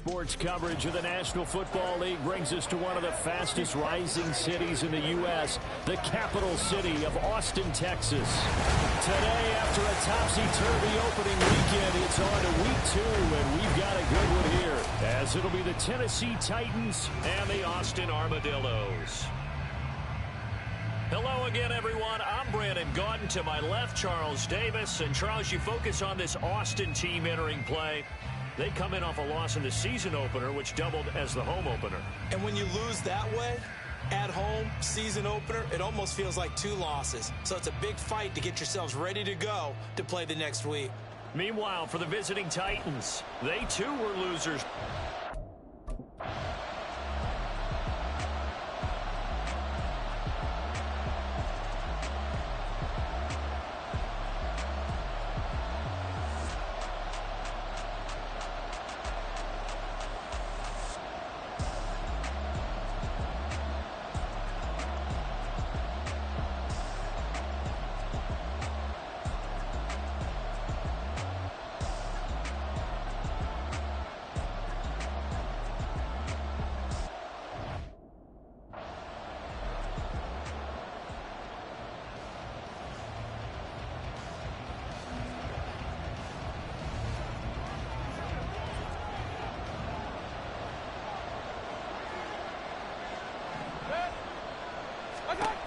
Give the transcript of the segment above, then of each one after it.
sports coverage of the National Football League brings us to one of the fastest rising cities in the U.S., the capital city of Austin, Texas. Today, after a topsy-turvy opening weekend, it's on to week 2, and we've got a good one here, as it'll be the Tennessee Titans and the Austin Armadillos. Hello again, everyone. I'm Brandon Gaudin. To my left, Charles Davis. And Charles, you focus on this Austin team entering play. They come in off a loss in the season opener, which doubled as the home opener. And when you lose that way, at home, season opener, it almost feels like 2 losses. So it's a big fight to get yourselves ready to go to play the next week. Meanwhile, for the visiting Titans, they too were losers.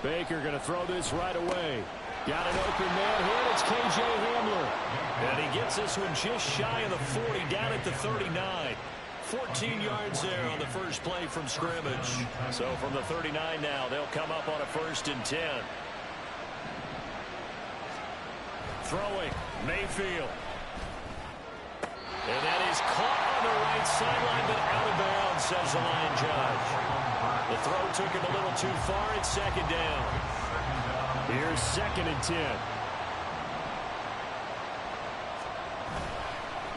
Baker going to throw this right away. Got an open man here. It's K.J. Hamler. And he gets this one just shy of the 40, down at the 39. 14 yards there on the first play from scrimmage. So from the 39 now, they'll come up on a 1st and 10. Throwing, Mayfield. And that is caught on the right sideline, but out of bounds, says the line judge. The throw took him a little too far. It's 2nd down. Here's 2nd and 10.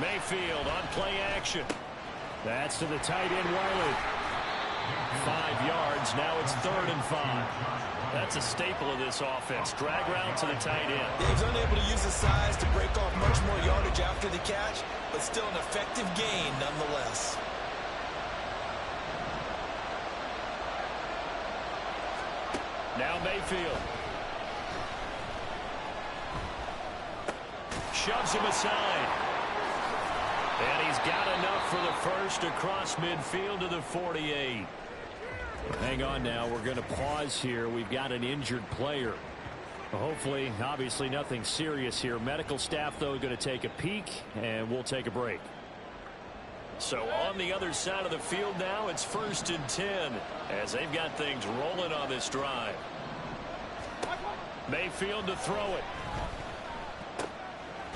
Mayfield on play action. That's to the tight end, Wiley. 5 yards. Now it's 3rd and 5. That's a staple of this offense. Drag route to the tight end. He's unable to use his size to break off much more yardage after the catch, but still an effective gain nonetheless. Now Mayfield. Shoves him aside. And he's got enough for the first across midfield to the 48. Hang on now. We're going to pause here. We've got an injured player. Hopefully, obviously nothing serious here. Medical staff, though, going to take a peek, and we'll take a break. So on the other side of the field now, it's 1st and 10 as they've got things rolling on this drive. Mayfield to throw it.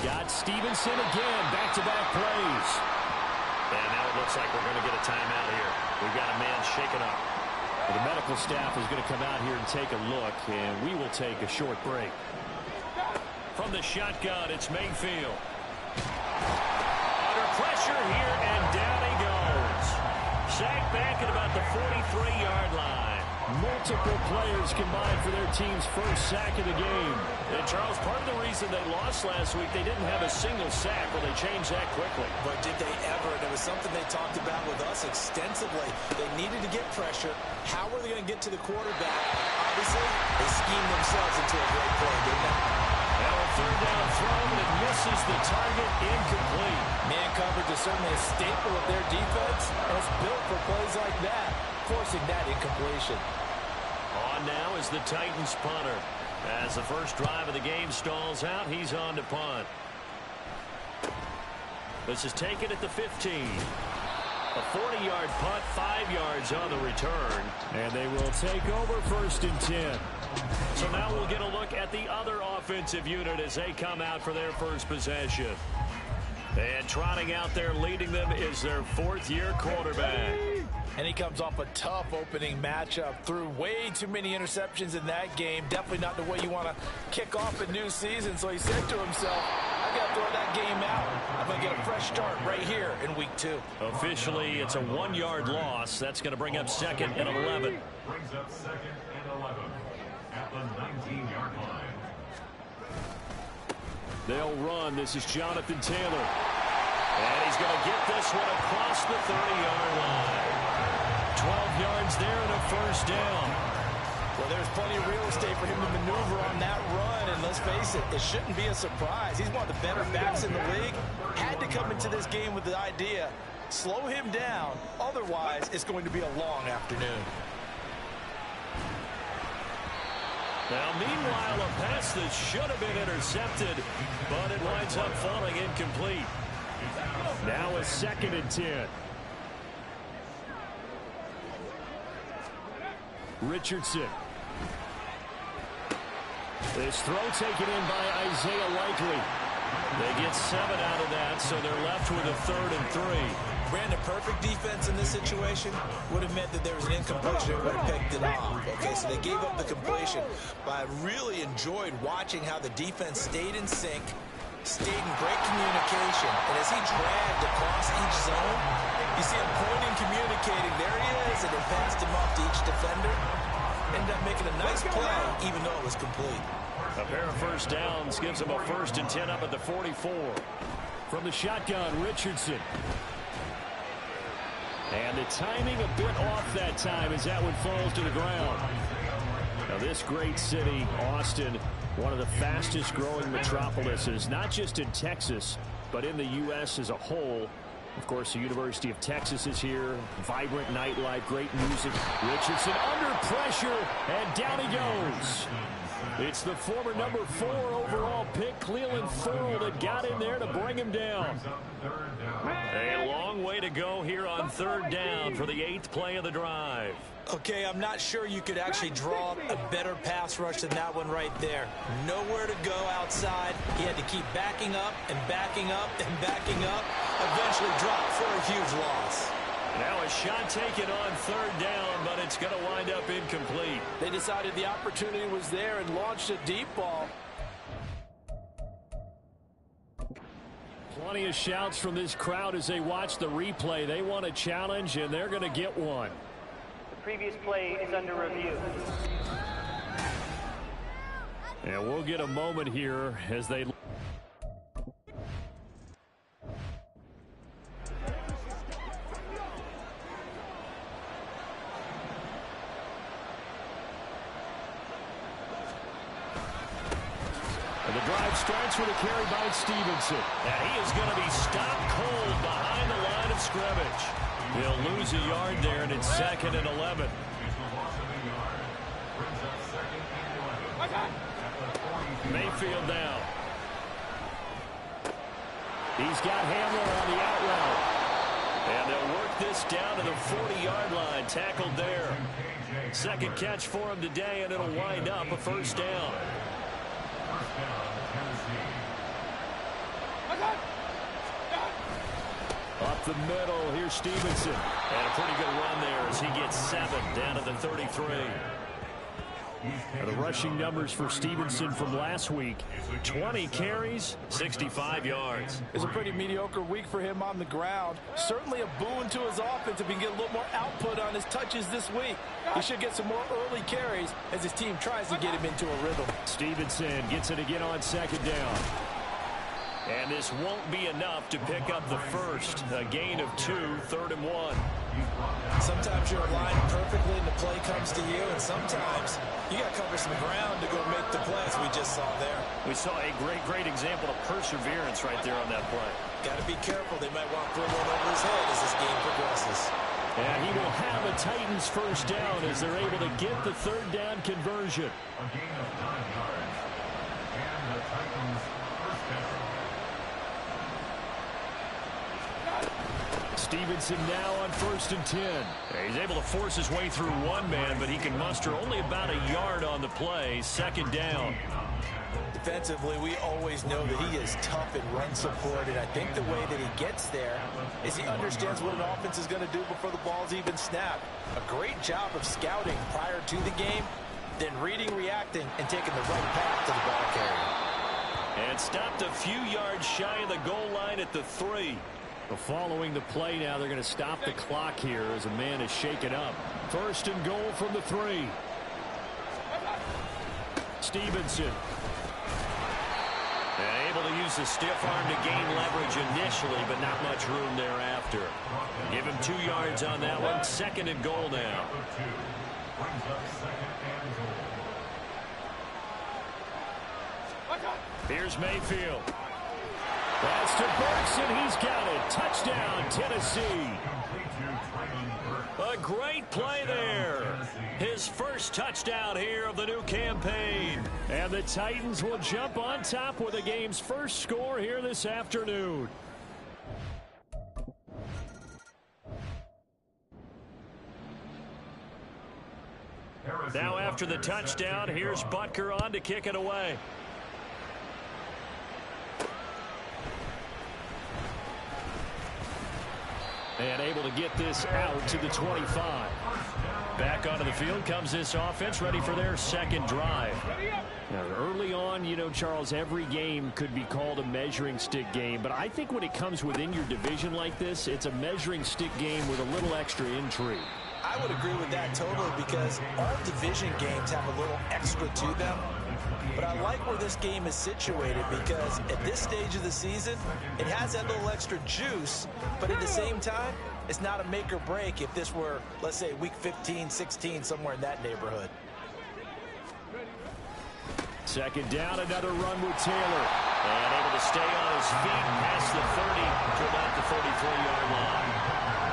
Got Stevenson again, back-to-back plays. And now it looks like we're going to get a timeout here. We've got a man shaken up. Well, the medical staff is going to come out here and take a look, and we will take a short break. From the shotgun, it's Mayfield. Under pressure here, and down he goes. Sacked back at about the 43-yard line. Multiple players combined for their team's first sack of the game. And, Charles, part of the reason they lost last week, they didn't have a single sack. Well, they changed that quickly. But did they ever? And it was something they talked about with us extensively. They needed to get pressure. How were they going to get to the quarterback? Obviously, they schemed themselves into a great play, didn't they? Now a 3rd down throw, and it misses the target, incomplete. Man coverage is certainly a staple of their defense, and it's built for plays like that, forcing that incompletion. On now is the Titans punter. As the first drive of the game stalls out, he's on to punt. This is taken at the 15. A 40-yard punt, 5 yards on the return. And they will take over 1st and 10. So now we'll get a look at the other offensive unit as they come out for their first possession. And trotting out there leading them is their 4th-year quarterback. And he comes off a tough opening matchup. Threw way too many interceptions in that game. Definitely not the way you want to kick off a new season. So he said to himself, I got to throw that game out. I'm going to get a fresh start right here in week 2. Officially, it's a 1-yard loss. That's going to bring up 2nd and 11. Brings up 2nd and 11 at the 19-yard line. They'll run. This is Jonathan Taylor. And he's going to get this one across the 30-yard line. 12 yards there and a first down. Well, there's plenty of real estate for him to maneuver on that run, and let's face it, it shouldn't be a surprise. He's one of the better backs in the league. Had to come into this game with the idea, slow him down, otherwise it's going to be a long afternoon. Now, meanwhile, a pass that should have been intercepted, but it winds up falling incomplete. Now a 2nd and 10. Richardson. This throw taken in by Isaiah Likely. They get 7 out of that, so they're left with a 3rd and 3. Brandon, perfect defense in this situation would have meant that there was an incompletion and would have picked it off. Okay, so they gave up the completion, but I really enjoyed watching how the defense stayed in sync, stayed in great communication, and as he dragged across each zone, you see him pointing, communicating, there he is, and then passed him off to each defender. Ended up making a nice play, even though it was complete. A pair of first downs gives him a 1st and 10 up at the 44. From the shotgun, Richardson. And the timing a bit off that time as that one falls to the ground. Now this great city, Austin, one of the fastest growing metropolises, not just in Texas, but in the U.S. as a whole. Of course, the University of Texas is here. Vibrant nightlife, great music. Richardson under pressure, and down he goes. It's the former number 4 overall pick, Cleveland Ferrell, that got in there to bring him down. A long way to go here on 3rd down for the 8th play of the drive. Okay, I'm not sure you could actually draw a better pass rush than that one right there. Nowhere to go outside. He had to keep backing up and backing up and backing up. Eventually dropped for a huge loss. Now a shot taken on 3rd down, but it's going to wind up incomplete. They decided the opportunity was there and launched a deep ball. Plenty of shouts from this crowd as they watch the replay. They want a challenge, and they're going to get one. The previous play is under review. And we'll get a moment here as they... And the drive starts with a carry by Stevenson. And he is going to be stopped cold behind the line of scrimmage. He'll lose a yard there, and it's 2nd and 11. Mayfield now. He's got Hamler on the out route. And they'll work this down to the 40-yard line. Tackled there. 2nd catch for him today, and it'll wind up a 1st down. Up the middle, here's Stevenson. And a pretty good run there as he gets 7 down to the 33. Now the rushing numbers for Stevenson from last week, 20 carries, 65 yards. It was a pretty mediocre week for him on the ground. Certainly a boon to his offense if he can get a little more output on his touches this week. He should get some more early carries as his team tries to get him into a rhythm. Stevenson gets it again on 2nd down. And this won't be enough to pick up the first. A gain of 2, 3rd and 1. Sometimes you're aligned perfectly and the play comes to you, and sometimes you got to cover some ground to go make the play, as we just saw there. We saw a great example of perseverance right there on that play. Got to be careful. They might want to throw one over his head as this game progresses. And he will have a Titans 1st down as they're able to get the 3rd down conversion. A gain of 9 yards. And the Titans 1st down. Stevenson now on 1st and 10. He's able to force his way through one man, but he can muster only about a yard on the play. 2nd down. Defensively, we always know that he is tough in run support, and I think the way that he gets there is he understands what an offense is going to do before the ball's even snapped. A great job of scouting prior to the game, then reading, reacting, and taking the right path to the ball carrier. And stopped a few yards shy of the goal line at the 3. Following the play now, they're going to stop the clock here as a man is shaken up. 1st and goal from the 3. Stevenson. And able to use use the stiff arm to gain leverage initially, but not much room thereafter. Give him 2 yards on that one. 2nd and goal now. Here's Mayfield. That's to Burks, and he's got it. Touchdown, Tennessee. A great play there. His first touchdown here of the new campaign. And the Titans will jump on top with the game's first score here this afternoon. Now after the touchdown, here's Butker on to kick it away. And able to get this out to the 25. Back onto the field comes this offense, ready for their second drive. Now, early on, you know, Charles, every game could be called a measuring stick game. But I think when it comes within your division like this, it's a measuring stick game with a little extra intrigue. I would agree with that totally because all division games have a little extra to them. But I like where this game is situated because at this stage of the season, it has that little extra juice, but at the same time, it's not a make or break if this were, let's say, week 15, 16, somewhere in that neighborhood. 2nd down, another run with Taylor. And able to stay on his feet past the 30 to about the 33-yard line.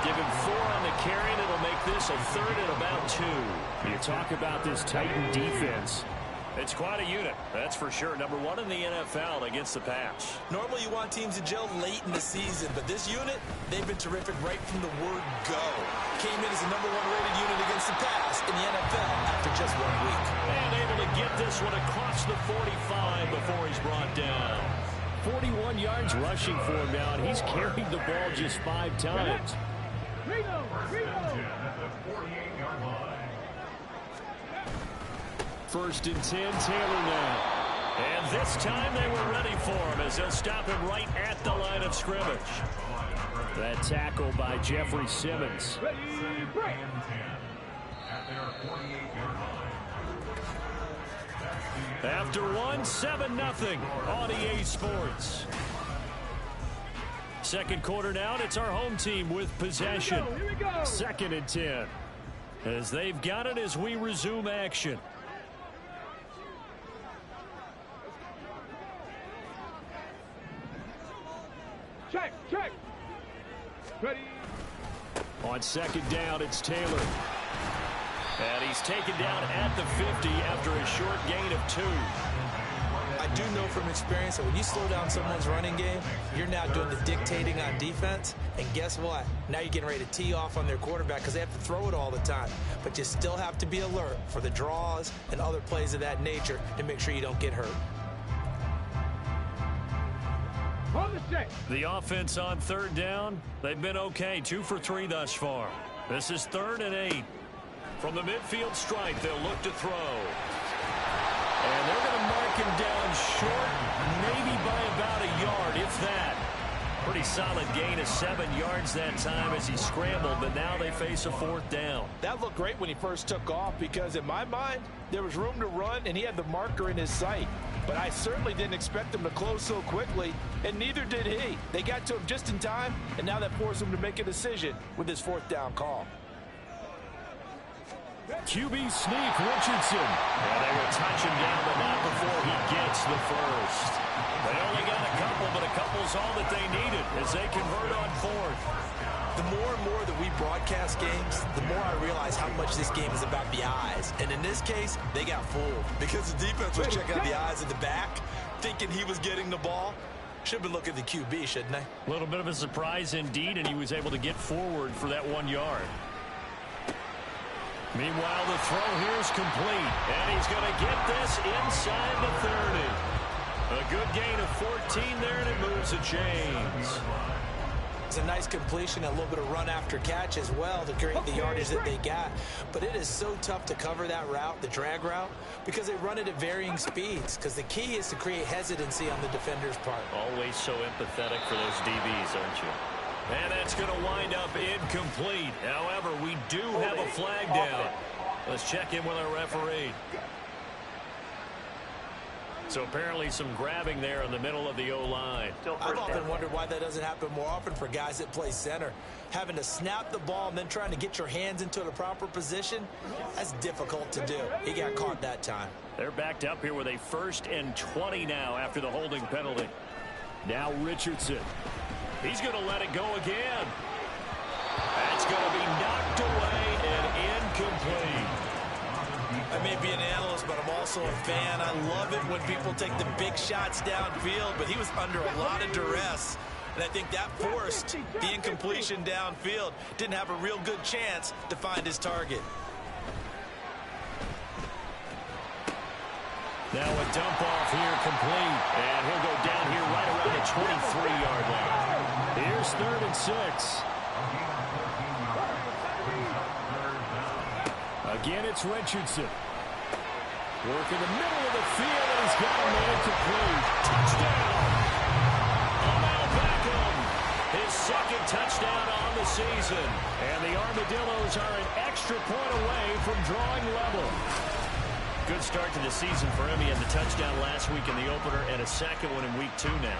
Give him 4 on the carry, and it'll make this a 3rd and about 2. You talk about this Titan defense. It's quite a unit, that's for sure. Number 1 in the NFL against the pass. Normally you want teams to gel late in the season, but this unit, they've been terrific right from the word go. Came in as the number 1 rated unit against the pass in the NFL after just 1 week. And able to get this one across the 45 before he's brought down. 41 yards rushing for him now, and he's carried the ball just 5 times. First and 10, Taylor now. And this time they were ready for him as they'll stop him right at the line of scrimmage. That tackle by Jeffrey Simmons. After 1, 7-0 on EA Sports. 2nd quarter now, and it's our home team with possession. 2nd and 10. As they've got it as we resume action. Check. Ready. On 2nd down, it's Taylor. And he's taken down at the 50 after a short gain of 2. I do know from experience that when you slow down someone's running game, you're now doing the dictating on defense. And guess what? Now you're getting ready to tee off on their quarterback because they have to throw it all the time. But you still have to be alert for the draws and other plays of that nature to make sure you don't get hurt. The offense on 3rd down, they've been okay. 2 for 3 thus far. This is 3rd and 8. From the midfield stripe, they'll look to throw. And they're going to mark him down short, maybe by about a yard, if that. Pretty solid gain of 7 yards that time as he scrambled, but now they face a 4th down. That looked great when he first took off because in my mind, there was room to run and he had the marker in his sight. But I certainly didn't expect him to close so quickly, and neither did he. They got to him just in time, and now that forced him to make a decision with his 4th down call. QB sneak, Richardson. And they will touch him down, but not before he gets the first. They only got a couple, but a couple's all that they needed as they convert on 4th. The more and more that we broadcast games, the more I realize how much this game is about the eyes. And in this case, they got fooled because the defense was checking out the eyes at the back, thinking he was getting the ball. Should have been looking at the QB, shouldn't they? A little bit of a surprise indeed, and he was able to get forward for that 1 yard. Meanwhile, the throw here is complete, and he's going to get this inside the 30. A good gain of 14 there, and it moves the chains. It's a nice completion, a little bit of run after catch as well to create the yardage that they got. But it is so tough to cover that route, the drag route, because they run it at varying speeds. Because the key is to create hesitancy on the defender's part. Always so empathetic for those DBs, aren't you? And that's going to wind up incomplete. However, we do have a flag down. Let's check in with our referee. So apparently some grabbing there in the middle of the O-line. I've often wondered why that doesn't happen more often for guys that play center. Having to snap the ball and then trying to get your hands into the proper position, that's difficult to do. He got caught that time. They're backed up here with a 1st and 20 now after the holding penalty. Now Richardson. He's going to let it go again. That's going to be knocked away and incomplete. I may be an analyst, but I'm also a fan. I love it when people take the big shots downfield, but he was under a lot of duress. And I think that forced the incompletion downfield. Didn't have a real good chance to find his target. Now a dump off here complete. And he'll go down here right around the 23-yard line. Here's 3rd and 6. Again, it's Richardson. Work in the middle of the field, and he's got a man complete. Touchdown! Odell Beckham. His 2nd touchdown on the season. And the Armadillos are an extra point away from drawing level. Good start to the season for him. He had the touchdown last week in the opener and a 2nd one in week 2 now.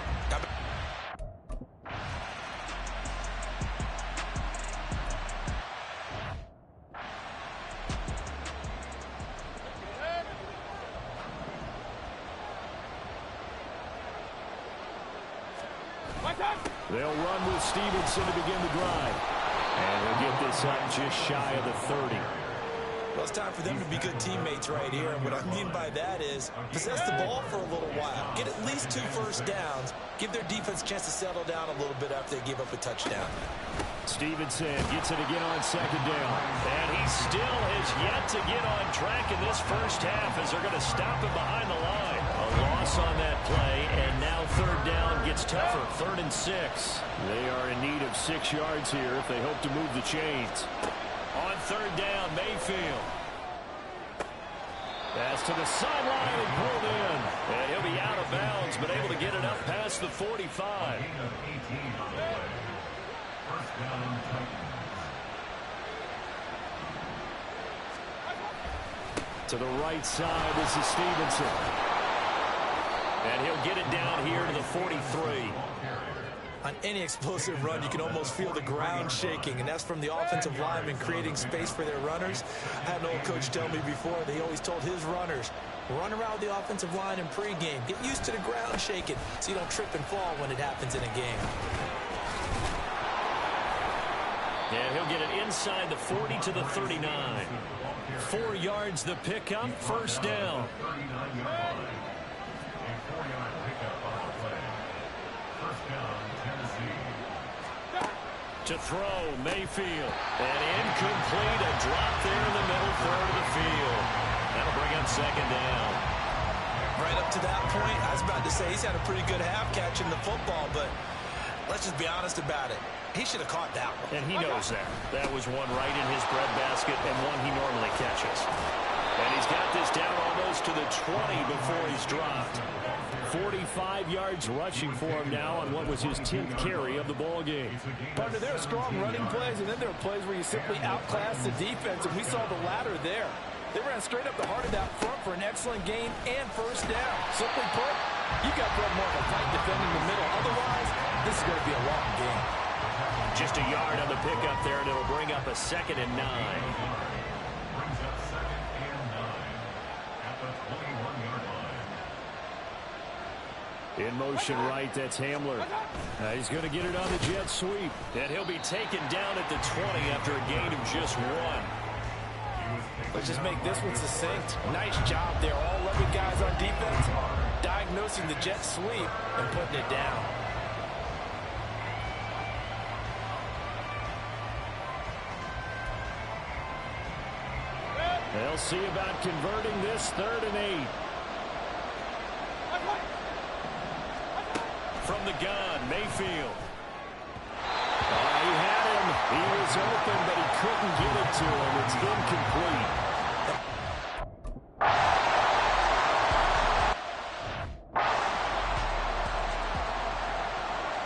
They'll run with Stevenson to begin the drive. And he'll get this up just shy of the 30. Well, it's time for them to be good teammates right here. And what I mean by that is possess the ball for a little while. Get at least 2 first downs. Give their defense a chance to settle down a little bit after they give up a touchdown. Stevenson gets it again on 2nd down. And he still has yet to get on track in this first half as they're going to stop him behind the line. A loss on that play, and now 3rd down gets tougher. 3rd and 6. They are in need of 6 yards here if they hope to move the chains. On 3rd down, Mayfield. Pass to the sideline and pulled in. And he'll be out of bounds, but able to get it up past the 45. To the right side, this is Stevenson. And he'll get it down here to the 43. On any explosive run, you can almost feel the ground shaking, and that's from the offensive linemen creating space for their runners. I had an old coach tell me before, they always told his runners, run around the offensive line in pregame. Get used to the ground shaking so you don't trip and fall when it happens in a game. And he'll get it inside the 40 to the 39. 4 yards the pickup, 1st down. To throw, Mayfield. And incomplete, a drop there in the middle 3rd of the field. That'll bring up 2nd down. Right up to that point, I was about to say he's had a pretty good half catching the football, but let's just be honest about it. He should have caught that one. And he knows that. That was one right in his breadbasket and one he normally catches. And he's got this down almost to the 20 before he's dropped. 45 yards rushing for him now on what was his 10th carry of the ball game. Partner, there are strong running plays, and then there are plays where you simply outclass the defense, and we saw the latter there. They ran straight up the heart of that front for an excellent gain and 1st down. Simply put, you got to have more of a fight defending the middle. Otherwise, this is going to be a long game. Just a yard on the pickup there, and it'll bring up a 2nd and 9. Brings up 2nd and 9 at the 21-yard line. In motion right, that's Hamler. He's going to get it on the jet sweep. And he'll be taken down at the 20 after a gain of just 1. Let's just make this one succinct. Nice job there. All 11 guys on defense diagnosing the jet sweep and putting it down. They'll see about converting this 3rd and 8. From the gun, Mayfield. He had him. He was open, but he couldn't get it to him. It's incomplete.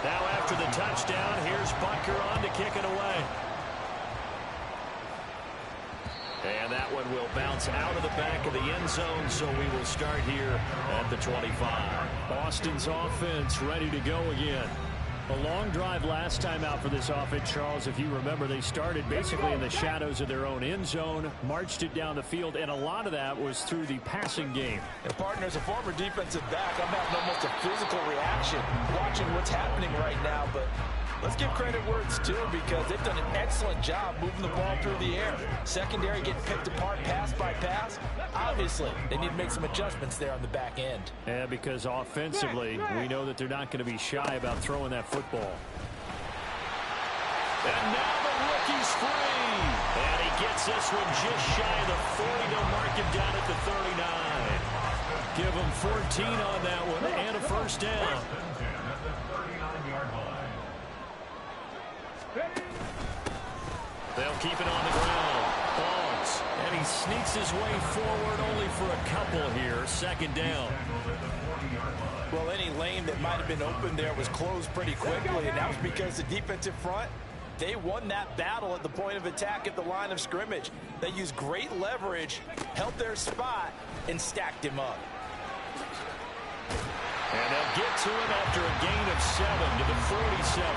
Now after the touchdown, here's Butker on to kick it away. And that one will bounce out of the back of the end zone, so we will start here at the 25. Boston's offense ready to go again. A long drive last time out for this offense, Charles. If you remember, they started basically in the shadows of their own end zone, marched it down the field, and a lot of that was through the passing game. And partner, as a former defensive back, I'm having almost a physical reaction watching what's happening right now, but let's give credit where it's due because they've done an excellent job moving the ball through the air. Secondary getting picked apart pass by pass. Obviously, they need to make some adjustments there on the back end. Yeah, because offensively, we know that they're not going to be shy about throwing that football. And now the rookie's free. And he gets this one just shy of the 40. They'll mark him down at the 39. Give him 14 on that one and a first down. They'll keep it on the ground. Boggs. And he sneaks his way forward only for a couple here. Second down. Well, any lane that might have been open there was closed pretty quickly, and that was because the defensive front, they won that battle at the point of attack at the line of scrimmage. They used great leverage, held their spot, and stacked him up. And they'll get to him after a gain of 7 to the 47.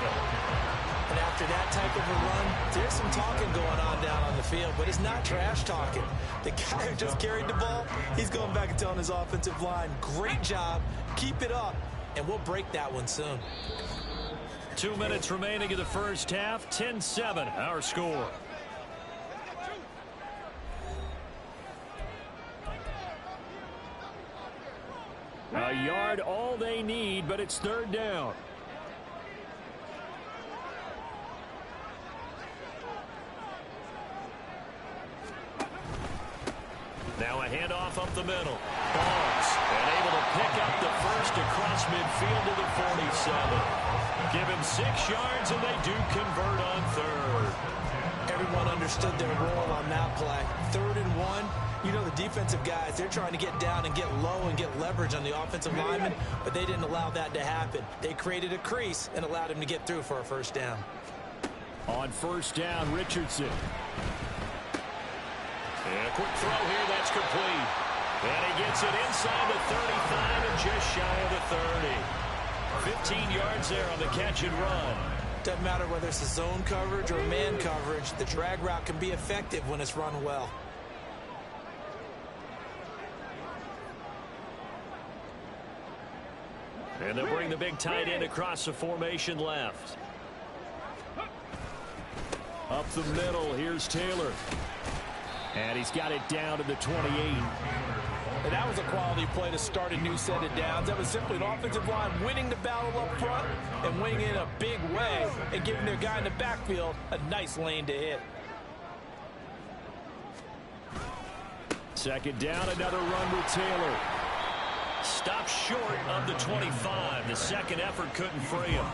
And after that type of a run, there's some talking going on down on the field, but it's not trash talking. The guy who just carried the ball, he's going back and telling his offensive line, great job, keep it up, and we'll break that one soon. 2 minutes remaining in the first half, 10-7, our score. A yard all they need, but it's third down. Now a handoff up the middle. Boggs, and able to pick up the first across midfield to the 47. Give him 6 yards, and they do convert on third. Everyone understood their role on that play. 3rd and 1. You know, the defensive guys, they're trying to get down and get low and get leverage on the offensive lineman, but they didn't allow that to happen. They created a crease and allowed him to get through for a first down. On first down, Richardson. And a quick throw here, that's complete. And he gets it inside the 35 and just shy of the 30. 15 yards there on the catch and run. Doesn't matter whether it's a zone coverage or man coverage, the drag route can be effective when it's run well. And they'll bring the big tight end across the formation left. Up the middle, here's Taylor. And he's got it down to the 28. And that was a quality play to start a new set of downs. That was simply an offensive line winning the battle up front and winning in a big way and giving their guy in the backfield a nice lane to hit. Second down, another run with Taylor. Stopped short of the 25. The second effort couldn't free him.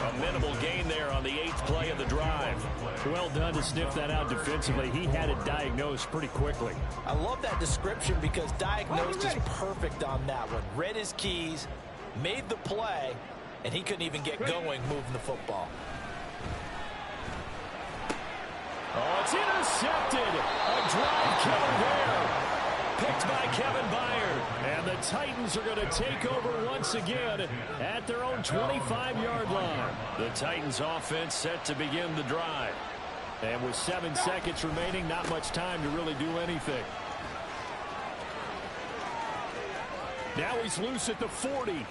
A minimal gain there on the 8th play of the drive. Well done to sniff that out defensively. He had it diagnosed pretty quickly. I love that description because diagnosed is perfect on that one. Read his keys, made the play, and he couldn't even get going moving the football. Oh, it's intercepted. A drive killer there. Picked by Kevin Byard. And the Titans are going to take over once again at their own 25-yard line. The Titans offense set to begin the drive. And with 7 seconds remaining, not much time to really do anything. Now he's loose at the 40.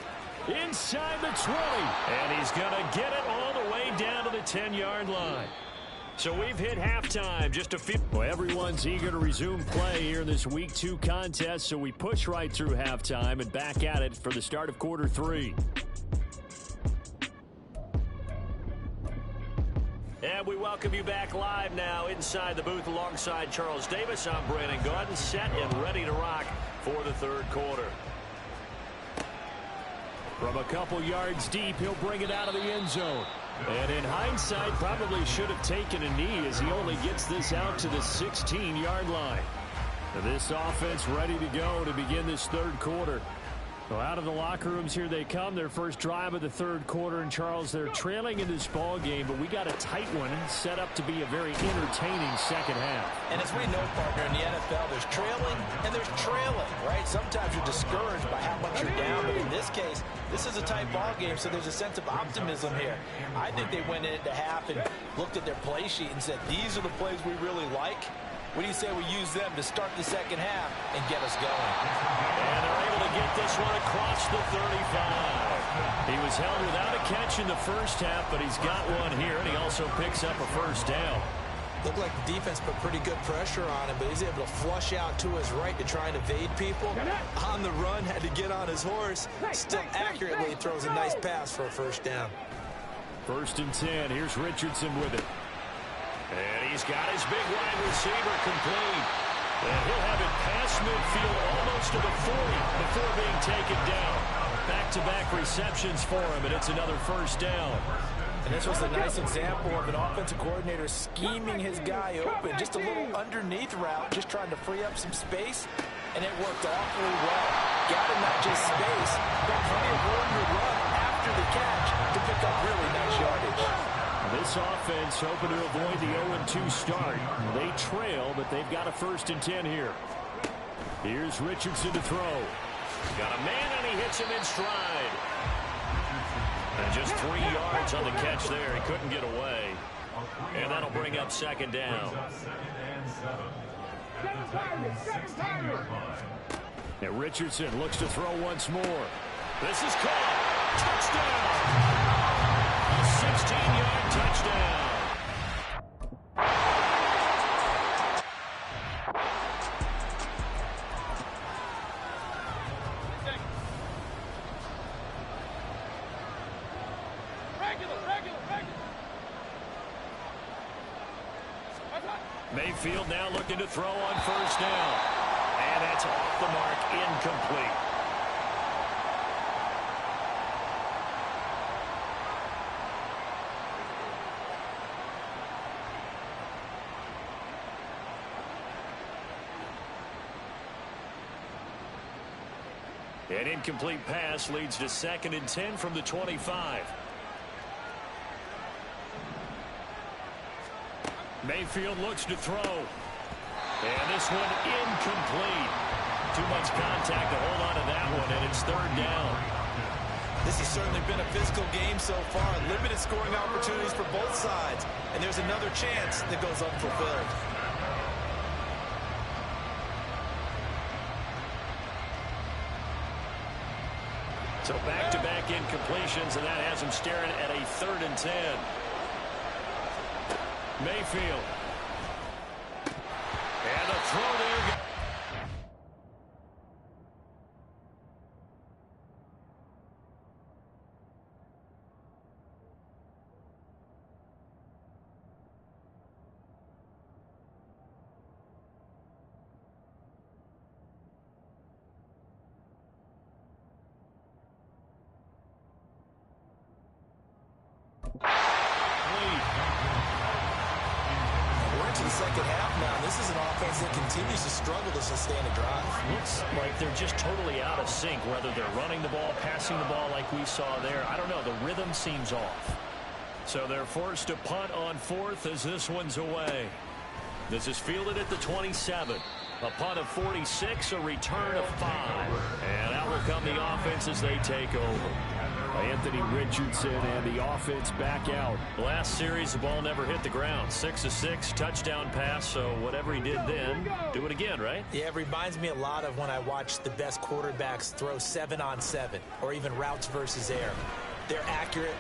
Inside the 20. And he's going to get it all the way down to the 10-yard line. So we've hit halftime. Just a few. Well, everyone's eager to resume play here in this Week 2 contest, so we push right through halftime and back at it for the start of quarter 3. And we welcome you back live now inside the booth alongside Charles Davis. I'm Brandon Gaudin, set and ready to rock for the third quarter. From a couple yards deep, he'll bring it out of the end zone. And in hindsight, probably should have taken a knee as he only gets this out to the 16-yard line. This offense ready to go to begin this third quarter. Well, out of the locker rooms here they come. Their first drive of the third quarter. And, Charles, they're trailing in this ball game, but we got a tight one set up to be a very entertaining second half. And as we know, partner, in the NFL, there's trailing and there's trailing, right? Sometimes you're discouraged by how much you're down, but in this case, this is a tight ball game, so there's a sense of optimism here. I think they went into half and looked at their play sheet and said, these are the plays we really like. What do you say we use them to start the second half and get us going? And they're able to get this one across the 35. He was held without a catch in the first half, but he's got one here, and he also picks up a first down. Looked like the defense put pretty good pressure on him, but he's able to flush out to his right to try and evade people. On the run, had to get on his horse. Still accurately throws a nice pass for a first down. 1st and 10. Here's Richardson with it. And he's got his big wide receiver complete. And he'll have it past midfield almost to the 40 before being taken down. Back-to-back receptions for him, and it's another first down. And this was a nice example of an offensive coordinator scheming his guy open. Just a little underneath route, just trying to free up some space, and it worked awfully well. Got him not just space, but plenty of room to run after the catch to pick up really nice yardage. This offense hoping to avoid the 0-2 start. They trail, but they've got a 1st and 10 here. Here's Richardson to throw. Got a man, and he hits him in stride. And just 3 yards on the catch there. He couldn't get away. And that'll bring up second down. And Richardson looks to throw once more. This is caught. Touchdown. A 16-yard touchdown. Mayfield now looking to throw on 1st down. And that's off the mark, incomplete. An incomplete pass leads to 2nd and 10 from the 25. Mayfield looks to throw. And this one incomplete. Too much contact to hold on to that one, and it's 3rd down. This has certainly been a physical game so far. Limited scoring opportunities for both sides. And there's another chance that goes unfulfilled. So back-to-back incompletions, and that has him staring at a 3rd and 10. Mayfield. And a throw there. Second half now. This is an offense that continues to struggle to sustain a drive. Looks like they're just totally out of sync, whether they're running the ball, passing the ball like we saw there. I don't know. The rhythm seems off. So they're forced to punt on 4th as this one's away. This is fielded at the 27. A punt of 46, a return of 5. And out will come the offense as they take over. Anthony Richardson and the offense back out. Last series, the ball never hit the ground. 6 of 6, touchdown pass. So whatever he did then, do it again, right? Yeah, it reminds me a lot of when I watch the best quarterbacks throw 7-on-7 or even routes versus air. They're accurate.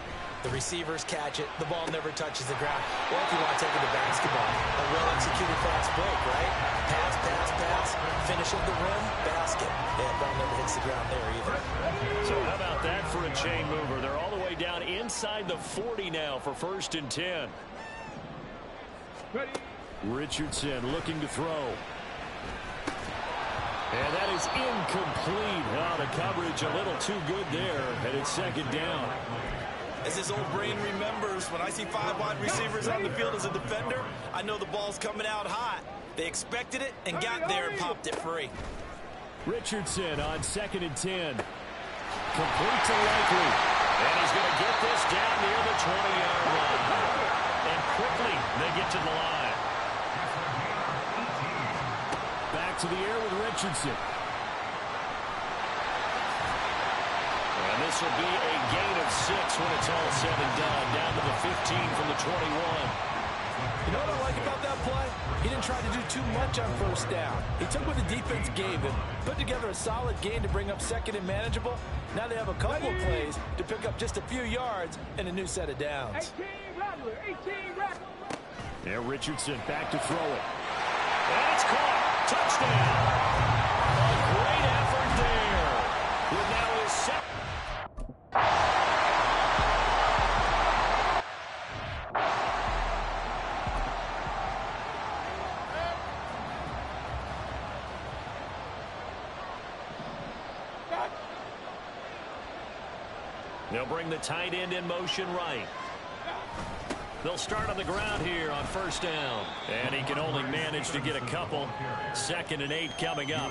The receivers catch it. The ball never touches the ground. Or if you want to take it to basketball, a well-executed fast break, right? Pass, pass, pass. Finish at the rim, basket. Yeah, ball never hits the ground there either. So how about that for a chain mover? They're all the way down inside the 40 now for 1st and 10. Richardson looking to throw. And that is incomplete. Oh, the coverage a little too good there, and it's 2nd down. As his old brain remembers, when I see 5 wide receivers on the field as a defender, I know the ball's coming out hot. They expected it and got there and popped it free. Richardson on 2nd and 10. complete to Likely. And he's going to get this down near the 20-yard line. And quickly, they get to the line. Back to the air with Richardson. And this will be a gain of 6 when it's all said and done. Down to the 15 from the 21. You know what I like about that play? He didn't try to do too much on first down. He took what the defense gave him, put together a solid gain to bring up second and manageable. Now they have a couple of plays to pick up just a few yards and a new set of downs. 18 Rattler, 18 Rattler. There, Richardson back to throw it. And it's caught. Touchdown. A great effort there. With now his second. They'll bring the tight end in motion right. They'll start on the ground here on first down. And he can only manage to get a couple. 2nd and 8 coming up.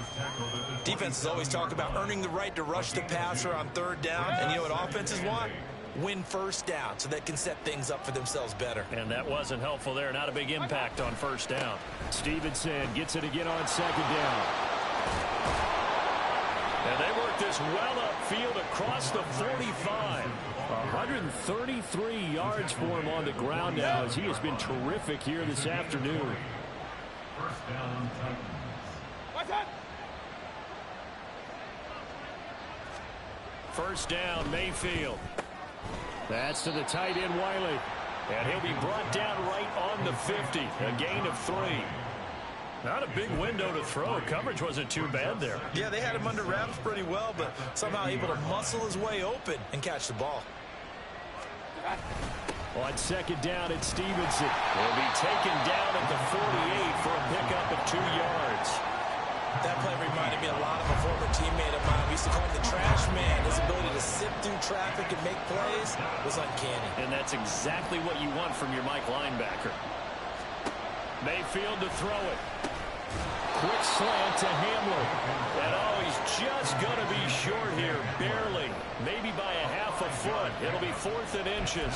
Defenses always talk about earning the right to rush the passer on third down. And you know what offenses want? Win first down so they can set things up for themselves better. And that wasn't helpful there. Not a big impact on first down. Stevenson gets it again on 2nd down. And they work this well upfield across the 45. 133 yards for him on the ground now as he has been terrific here this afternoon. First down, Titans. First down, Mayfield. That's to the tight end, Wiley. And he'll be brought down right on the 50. A gain of 3. Not a big window to throw. Coverage wasn't too bad there. Yeah, they had him under wraps pretty well, but somehow able to muscle his way open and catch the ball. On 2nd down, it's Stevenson. Will be taken down at the 48 for a pickup of 2 yards. That play reminded me a lot of a former teammate of mine. We used to call him the trash man. His ability to sift through traffic and make plays was uncanny. And that's exactly what you want from your Mike linebacker. Mayfield to throw it. Quick slant to Hamler. And oh, he's just going to be short here, barely. Maybe by a half a foot. It'll be 4th and inches.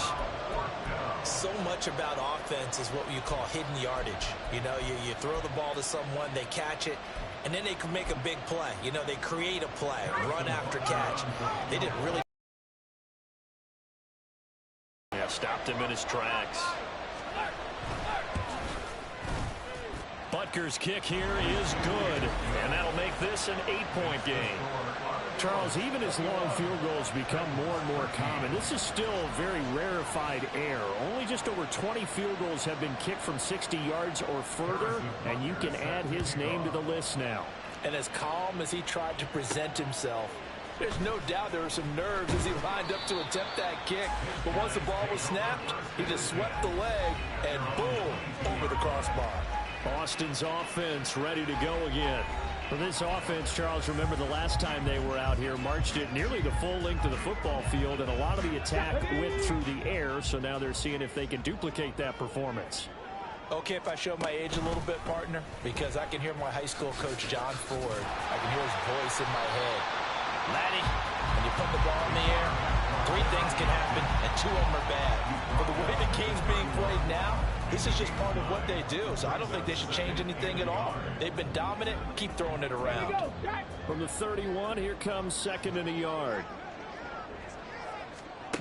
So much about offense is what you call hidden yardage. You know, you throw the ball to someone, they catch it, and then they can make a big play. You know, they create a play, run after catch. They didn't really. Yeah, stopped him in his tracks. Butker's kick here is good, and that'll make this an 8-point game. Charles, even as long field goals become more and more common, this is still a very rarefied air. Only just over 20 field goals have been kicked from 60 yards or further, and you can add his name to the list now. And as calm as he tried to present himself, there's no doubt there were some nerves as he lined up to attempt that kick. But once the ball was snapped, he just swept the leg and boom, over the crossbar. Austin's offense ready to go again. For this offense, Charles, remember the last time they were out here, marched it nearly the full length of the football field, and a lot of the attack went through the air, so now they're seeing if they can duplicate that performance. Okay, if I show my age a little bit, partner, because I can hear my high school coach, John Ford. I can hear his voice in my head. Laddie, when you put the ball in the air, 3 things can happen, and 2 of them are bad. But the way the game's being played now, this is just part of what they do, so I don't think they should change anything at all. They've been dominant. Keep throwing it around. From the 31, here comes 2nd and a yard.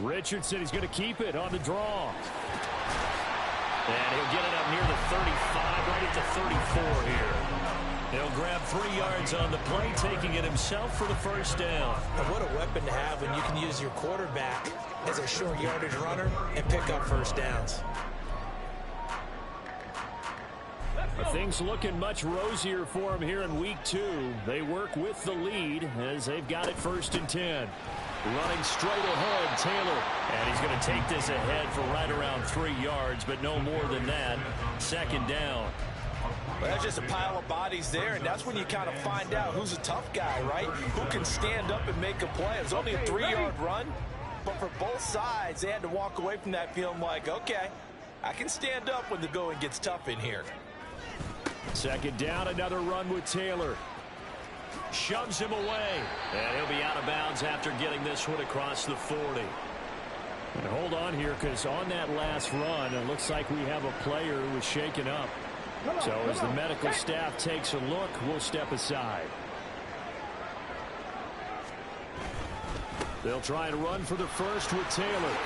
Richardson, he's going to keep it on the draw. And he'll get it up near the 35, right at the 34 here. He'll grab 3 yards on the play, taking it himself for the first down. And what a weapon to have when you can use your quarterback as a short yardage runner and pick up first downs. Things looking much rosier for him here in week 2. They work with the lead as they've got it 1st and 10. Running straight ahead, Taylor. And he's going to take this ahead for right around 3 yards, but no more than that. 2nd down. Well, that's just a pile of bodies there, and that's when you kind of find out who's a tough guy, right? Who can stand up and make a play. It was only a 3-yard run, but for both sides, they had to walk away from that feeling like, okay, I can stand up when the going gets tough in here. 2nd down, another run with Taylor. Shoves him away. And he'll be out of bounds after getting this one across the 40. And hold on here, because on that last run, it looks like we have a player who was shaken up. So as the medical staff takes a look, we'll step aside. They'll try and run for the first with Taylor.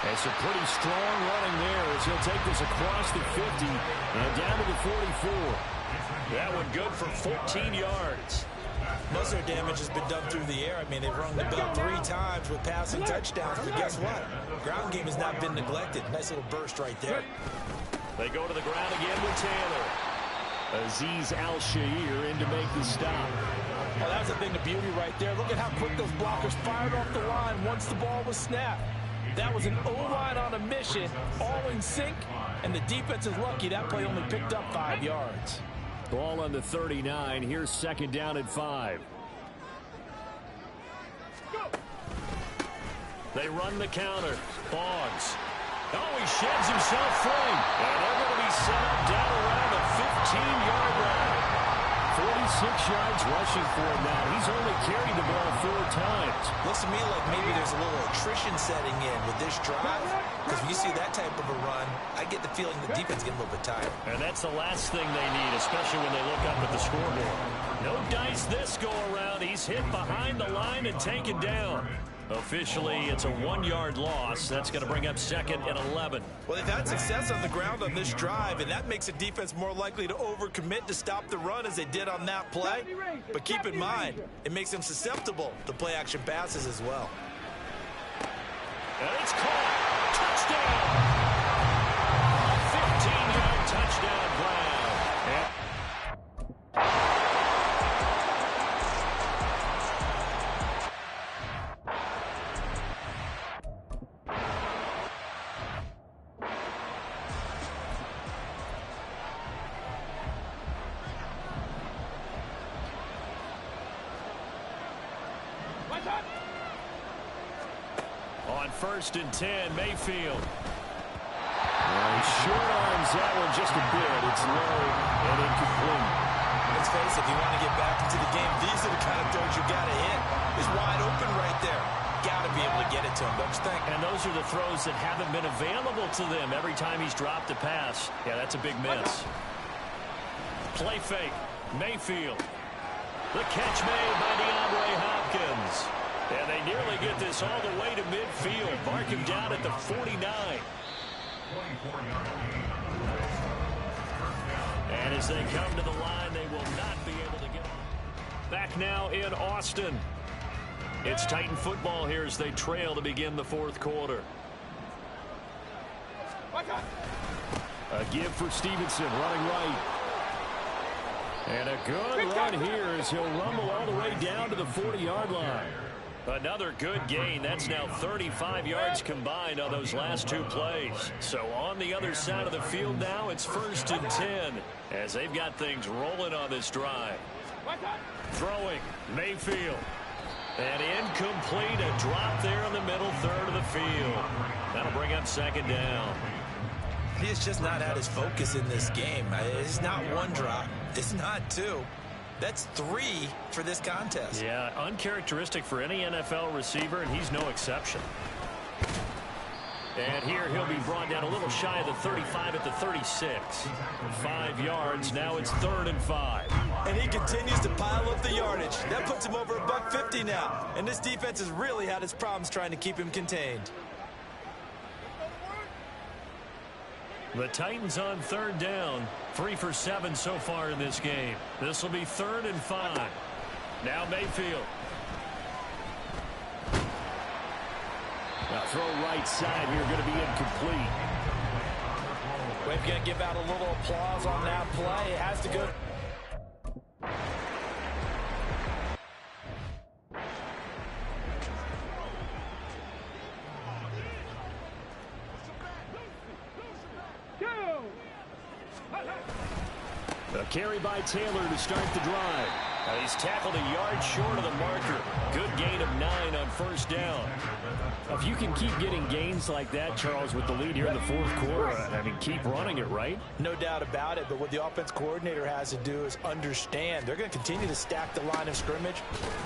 And some pretty strong running there as he'll take this across the 50 and down to the 44. That one good for 14 yards. Most of their damage has been done through the air. I mean, they've rung the bell 3 times with passing touchdowns, but guess what? Ground game has not been neglected. Nice little burst right there. They go to the ground again with Taylor. Azeez Al-Shaair in to make the stop. Well, that's a thing of beauty right there. Look at how quick those blockers fired off the line once the ball was snapped. That was an O-line on a mission, all in sync, and the defense is lucky that play only picked up 5 yards. Ball on the 39. Here's second down at 5. They run the counter. Boggs. Oh, he sheds himself free. And they're going to be set up down around the 15-yard line. 46 yards rushing for him now. He's only carried the ball 4 times. Looks to me like maybe there's a little attrition setting in with this drive, because when you see that type of a run, I get the feeling the defense getting a little bit tired. And that's the last thing they need, especially when they look up at the scoreboard. No dice this go around. He's hit behind the line and taken down. Officially, it's a 1-yard loss. That's going to bring up second and 11. Well, they've had success on the ground on this drive, and that makes the defense more likely to overcommit to stop the run as they did on that play. But keep in mind, it makes them susceptible to play-action passes as well. And it's caught. Touchdown! 15-yard touchdown grab. And on 1st and 10, Mayfield. He short arms that one just a bit. It's low and incomplete. Let's face it, if you want to get back into the game, these are the kind of throws you got to hit. He's wide open right there. Got to be able to get it to him, don't you think? And those are the throws that haven't been available to them every time he's dropped a pass. Yeah, that's a big miss. Play fake. Mayfield. The catch made by DeAndre Hopkins. And they nearly get this all the way to midfield. Mark him down at the 49. And as they come to the line, they will not be able to get on. Back now in Austin. It's Titan football here as they trail to begin the 4th quarter. A give for Stevenson, running right. And a good run here as he'll rumble all the way down to the 40-yard line. Another good gain. That's now 35 yards combined on those last 2 plays. So on the other side of the field now, it's 1st and 10 as they've got things rolling on this drive. Throwing, Mayfield. And incomplete, a drop there in the middle third of the field. That'll bring up second down. He has just not had his focus in this game. It's not 1 drop. It's not 2. That's 3 for this contest. Yeah, uncharacteristic for any NFL receiver, and he's no exception. And here he'll be brought down a little shy of the 35 at the 36. 5 yards. Now it's 3rd and 5. And he continues to pile up the yardage. That puts him over $150 now. And this defense has really had its problems trying to keep him contained. The Titans on 3rd down. 3 for 7 so far in this game. This will be 3rd and 5. Now Mayfield. Now throw right side here, going to be incomplete. We're going to give out a little applause on that play. It has to go. A carry by Taylor to start the drive. He's tackled a yard short of the marker. Good gain of 9 on first down. If you can keep getting gains like that, Charles, with the lead here in the fourth quarter, I mean, keep running it, right? No doubt about it, but what the offense coordinator has to do is understand they're going to continue to stack the line of scrimmage.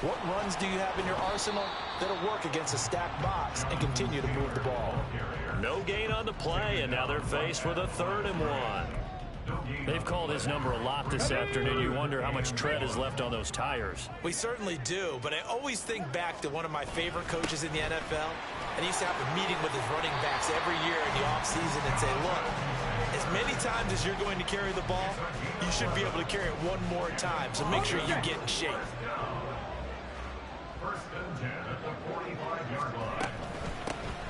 What runs do you have in your arsenal that'll work against a stacked box and continue to move the ball? No gain on the play, and now they're faced with a 3rd and 1. They've called his number a lot this afternoon. You wonder how much tread is left on those tires. We certainly do, but I always think back to one of my favorite coaches in the NFL, and he used to have a meeting with his running backs every year in the offseason and say, look, as many times as you're going to carry the ball, you should be able to carry it one more time, so make sure you get in shape. First and 10 at the 45-yard line.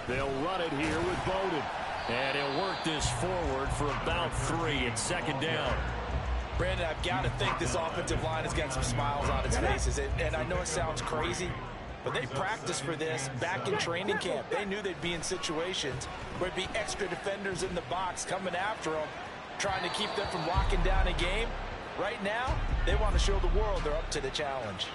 They'll run it here with Bowden. And he'll work this forward for about 3. It's 2nd down. Brandon, I've got to think this offensive line has got some smiles on its faces. And I know it sounds crazy, but they practiced for this back in training camp. They knew they'd be in situations where there'd be extra defenders in the box coming after them, trying to keep them from locking down a game. Right now, they want to show the world they're up to the challenge.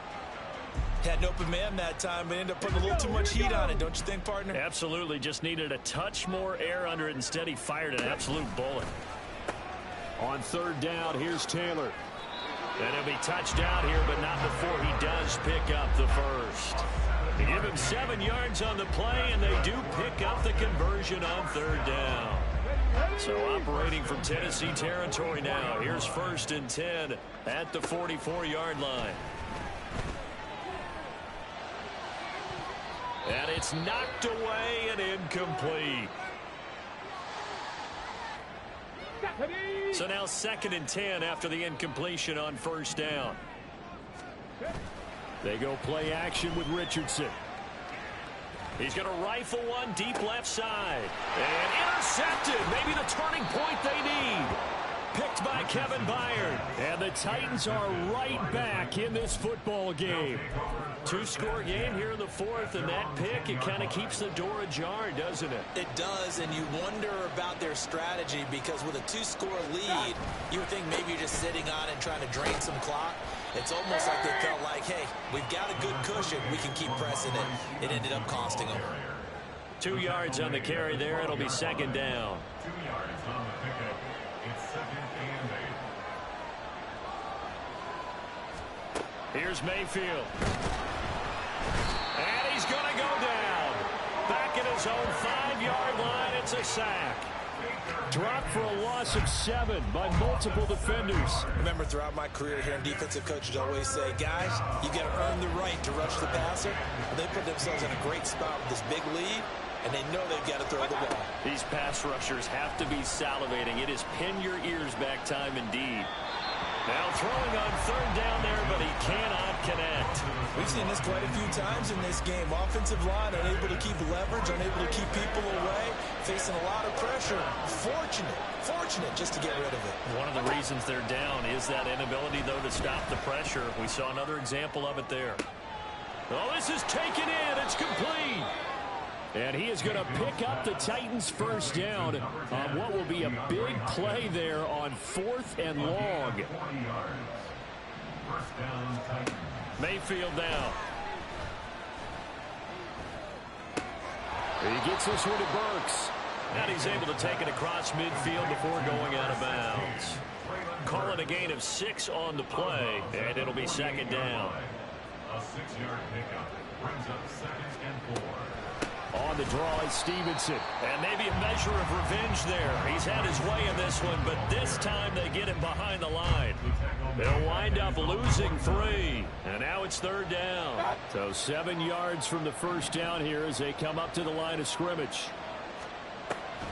Had an open man that time, but ended up putting a little too much heat on it, don't you think, partner? Absolutely. Just needed a touch more air under it. Instead, he fired an absolute bullet. On 3rd down, here's Taylor. And he'll be touchdown here, but not before he does pick up the first. They give him 7 yards on the play, and they do pick up the conversion on 3rd down. So operating from Tennessee territory now. Here's 1st and 10 at the 44-yard line. And it's knocked away and incomplete. So now 2nd and 10 after the incompletion on 1st down. They go play action with Richardson. He's going to rifle one deep left side. And intercepted. Maybe the turning point they need. Picked by Kevin Byard. And the Titans are right back in this football game. 2-score game here in the 4th, and that pick, it kind of keeps the door ajar, doesn't it? It does, and you wonder about their strategy because with a 2-score lead, you would think maybe you're just sitting on it and trying to drain some clock. It's almost like they felt like, hey, we've got a good cushion. We can keep pressing it. It ended up costing them. 2 yards on the carry there. It'll be 2nd down. 2 yards on the pickup. It's 2nd and 8. Here's Mayfield. And he's going to go down. Back at his own 5-yard line. It's a sack. Dropped for a loss of 7 by multiple defenders. Remember, throughout my career here, defensive coaches always say, guys, you got to earn the right to rush the passer. Well, they put themselves in a great spot with this big lead, and they know they've got to throw the ball. These pass rushers have to be salivating. It is pin your ears back time indeed. Now throwing on 3rd down there, but he cannot connect. We've seen this quite a few times in this game. Offensive line unable to keep leverage, unable to keep people away, facing a lot of pressure. Fortunate just to get rid of it. One of the reasons they're down is that inability, though, to stop the pressure. We saw another example of it there. Oh, this is taken in. It's complete. And he is going to pick up the Titans' 1st down on what will be a big play there on 4th and long. Mayfield now. He gets this one to Burks. And he's able to take it across midfield before going out of bounds. Call it a gain of 6 on the play, and it'll be 2nd down. A 6-yard pickup brings up 2nd and 4. On the draw is Stevenson. And maybe a measure of revenge there. He's had his way in this one, but this time they get him behind the line. They'll wind up losing 3. And now it's 3rd down. So 7 yards from the 1st down here as they come up to the line of scrimmage.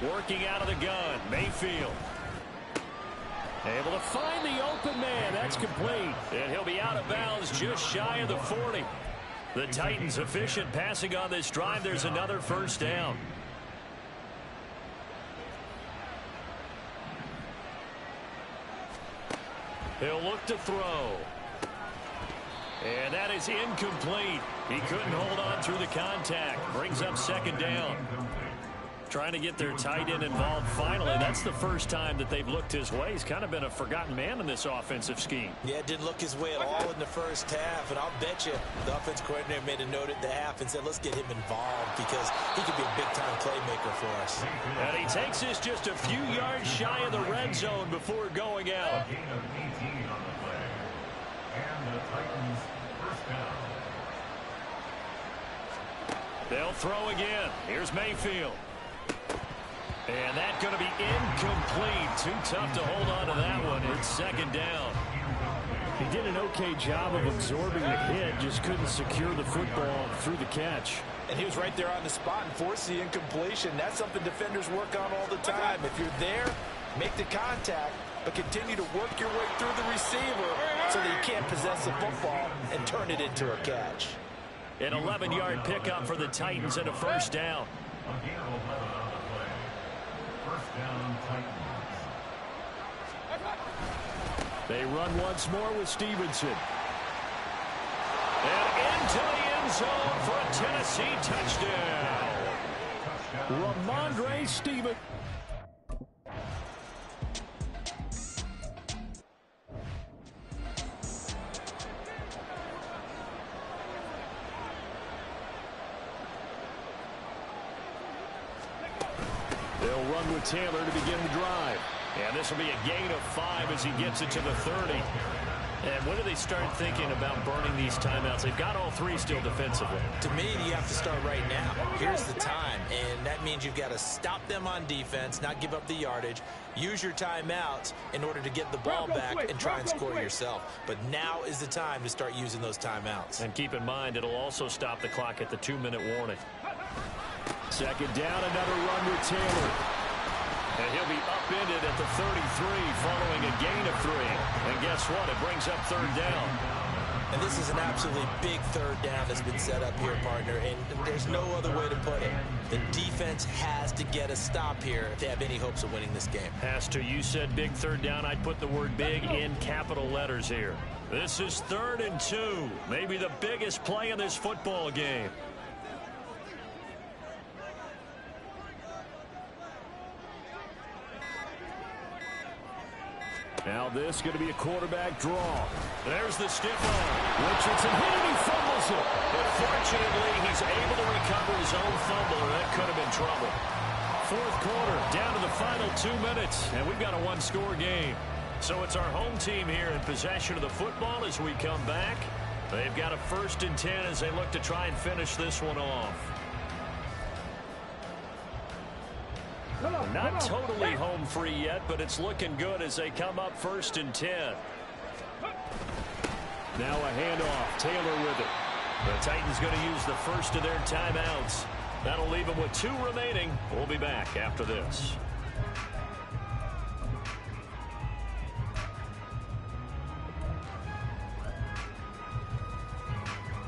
Working out of the gun, Mayfield. Able to find the open man. That's complete. And he'll be out of bounds just shy of the 40. The Titans efficient passing on this drive. There's another 1st down. He'll look to throw. And that is incomplete. He couldn't hold on through the contact. Brings up 2nd down. Trying to get their tight end involved finally. That's the first time that they've looked his way. He's kind of been a forgotten man in this offensive scheme. Yeah, it didn't look his way at all in the first half, and I'll bet you the offense coordinator made a note at the half and said, let's get him involved because he could be a big-time playmaker for us. And he takes this just a few yards shy of the red zone before going out. A gain of 18 on the play. And the Titans first down. They'll throw again. Here's Mayfield. And that's going to be incomplete. Too tough to hold on to that one. It's second down. He did an okay job of absorbing the hit, just couldn't secure the football through the catch. And he was right there on the spot and forced the incompletion. That's something defenders work on all the time. If you're there, make the contact, but continue to work your way through the receiver so that you can't possess the football and turn it into a catch. An 11-yard pickup for the Titans and a first down. A gain of 11 on the play. First down, Titans. They run once more with Stevenson. And into the end zone for a Tennessee touchdown. Ramondre Stevenson. They'll run with Taylor to begin the drive. And this will be a gain of 5 as he gets it to the 30. And when do they start thinking about burning these timeouts? They've got all 3 still defensively. To me, you have to start right now. Here's the time, and that means you've got to stop them on defense, not give up the yardage, use your timeouts in order to get the ball back and try and score yourself. But now is the time to start using those timeouts. And keep in mind, it'll also stop the clock at the 2-minute warning. Second down, another run with Taylor. And he'll be upended at the 33 following a gain of 3. And guess what? It brings up third down. And this is an absolutely big third down that's been set up here, partner. And there's no other way to put it. The defense has to get a stop here if they have any hopes of winning this game. Has to. You said big third down. I'd put the word big in capital letters here. This is 3rd and 2. Maybe the biggest play in this football game. Now this is going to be a quarterback draw. There's the stiff arm. Richardson hit it, he fumbles it. But fortunately, he's able to recover his own fumble, or that could have been trouble. 4th quarter, down to the final 2 minutes, and we've got a 1-score game. So it's our home team here in possession of the football as we come back. They've got a 1st and 10 as they look to try and finish this one off. Not totally home free yet, but it's looking good as they come up 1st and 10. Now a handoff. Taylor with it. The Titans going to use the first of their timeouts. That'll leave them with 2 remaining. We'll be back after this.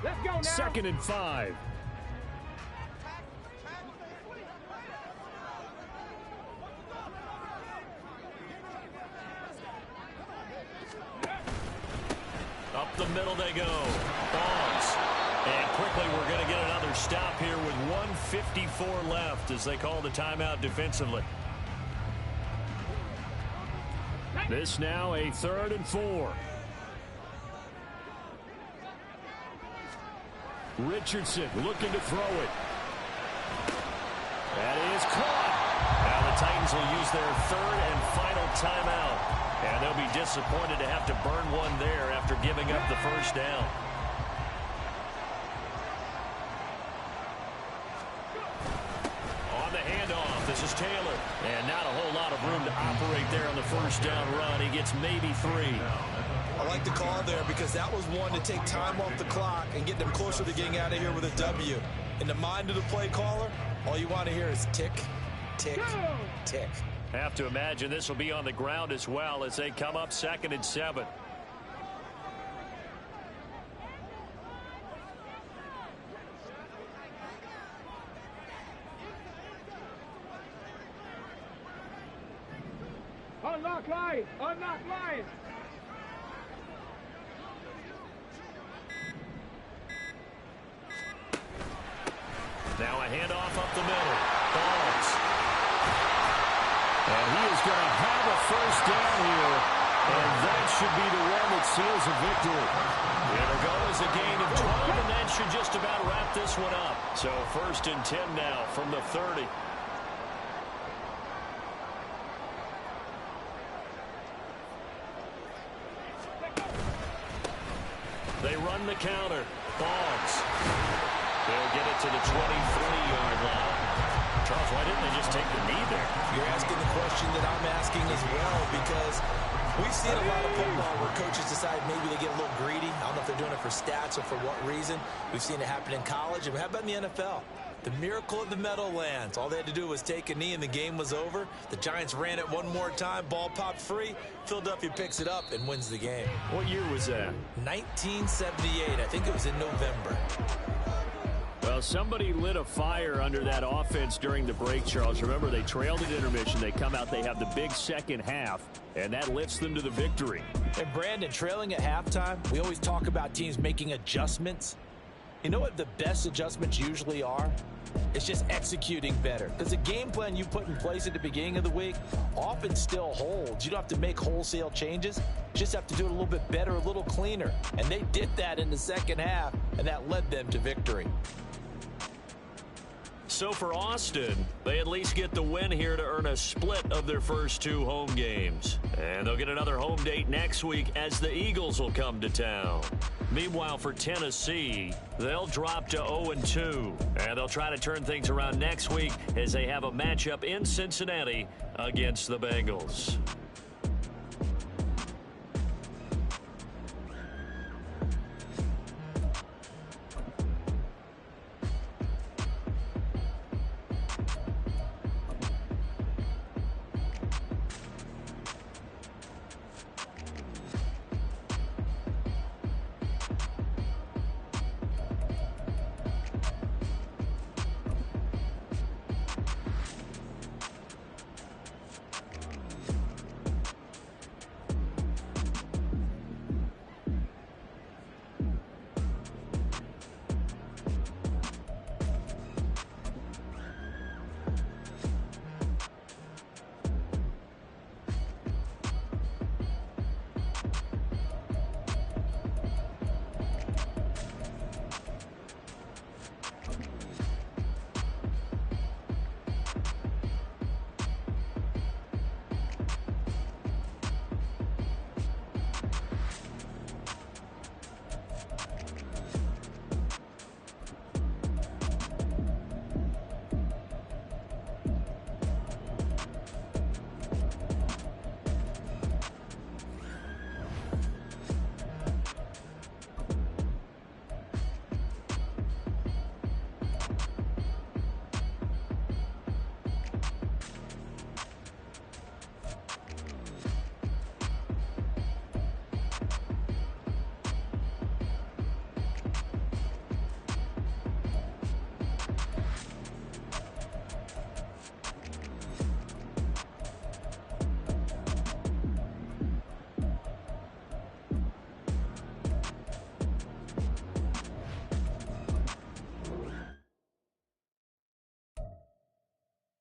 Let's go now. 2nd and 5. Up the middle they go. Balls. And quickly we're going to get another stop here with 1:54 left as they call the timeout defensively. This now a 3rd and 4. Richardson looking to throw it. That is caught. Now the Titans will use their 3rd and final timeout. And they'll be disappointed to have to burn one there after giving up the first down. On the handoff, this is Taylor. And not a whole lot of room to operate there on the first down run. He gets maybe 3. I like the call there because that was one to take time off the clock and get them closer to getting out of here with a W. In the mind of the play caller, all you want to hear is tick, tick, tick. Have to imagine this will be on the ground as well as they come up 2nd and 7. Unlock line. Unlock line. Now a handoff up the middle. Balls. is going to have a first down here, and that should be the one that seals a victory. It'll go as a gain of 12, and that should just about wrap this one up. So 1st and 10 now from the 30. They run the counter. Boggs. They'll get it to the 23-yard line. Charles, why didn't they just take the knee there? You're asking the question that I'm asking as well, because we've seen a lot of football where coaches decide maybe they get a little greedy. I don't know if they're doing it for stats or for what reason. We've seen it happen in college. And how about in the NFL? The miracle of the Meadowlands. All they had to do was take a knee and the game was over. The Giants ran it one more time. Ball popped free. Philadelphia picks it up and wins the game. What year was that? 1978. I think it was in November. Well, somebody lit a fire under that offense during the break, Charles. Remember, they trailed at intermission. They come out, they have the big second half, and that lifts them to the victory. And Brandon, trailing at halftime, we always talk about teams making adjustments. You know what the best adjustments usually are? It's just executing better. Because the game plan you put in place at the beginning of the week often still holds. You don't have to make wholesale changes. You just have to do it a little bit better, a little cleaner. And they did that in the second half, and that led them to victory. So for Austin, they at least get the win here to earn a split of their first 2 home games. And they'll get another home date next week as the Eagles will come to town. Meanwhile, for Tennessee, they'll drop to 0-2. And they'll try to turn things around next week as they have a matchup in Cincinnati against the Bengals.